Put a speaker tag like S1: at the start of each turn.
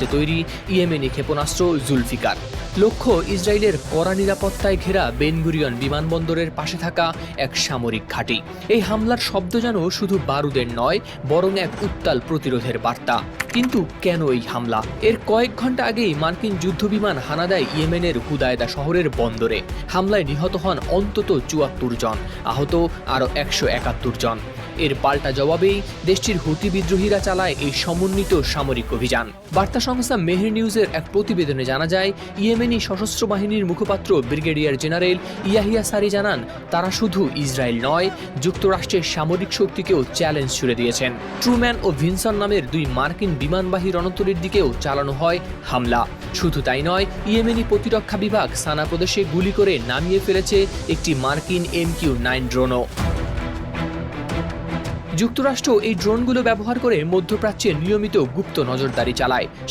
S1: বাজেটে তৈরি ইয়েমেনি ক্ষেপণাস্ত্র জুলফিকার। লক্ষ্য ইসরায়েলের কড়া নিরাপত্তায় ঘেরা বেন গুরিয়ন বিমানবন্দরের পাশে থাকা এক সামরিক ঘাঁটি। এই হামলার শব্দ যেন শুধু বারুদের নয়, বরং এক উত্তাল প্রতিরোধের বার্তা। কিন্তু কেন এই হামলা? এর কয়েক ঘন্টা আগেই মার্কিন যুদ্ধবিমান হানা দেয় ইয়েমেনের হুদায়দা শহরের বন্দরে। হামলায় নিহত হন অন্তত ৭৪ জন, আহত আরও ১৭১ জন। এর পাল্টা জবাবেই দেশটির হুতি বিদ্রোহীরা চালায় এই সমন্বিত সামরিক অভিযান। বার্তা সংস্থা মেহের নিউজের এক প্রতিবেদনে জানা যায়, ইয়েমেনি সশস্ত্র বাহিনীর মুখপাত্র ব্রিগেডিয়ার জেনারেল ইয়াহিয়া সারি জানান, তারা শুধু ইসরায়েল নয়, যুক্তরাষ্ট্রের সামরিক শক্তিকেও চ্যালেঞ্জ ছুড়ে দিয়েছেন। ট্রুম্যান ও ভিনসন নামের দুই মার্কিন বিমানবাহী রণতরীর দিকেও চালানো হয় হামলা। শুধু তাই নয়, ইয়েমেনি প্রতিরক্ষা বিভাগ সানা প্রদেশে গুলি করে নামিয়ে ফেলেছে একটি মার্কিন MQ-9 ড্রোনও। যুক্তরাষ্ট্র এই ড্রোনগুলো ব্যবহার করে মধ্যপ্রাচ্যে নিয়মিত গুপ্ত নজরদারি চালায়।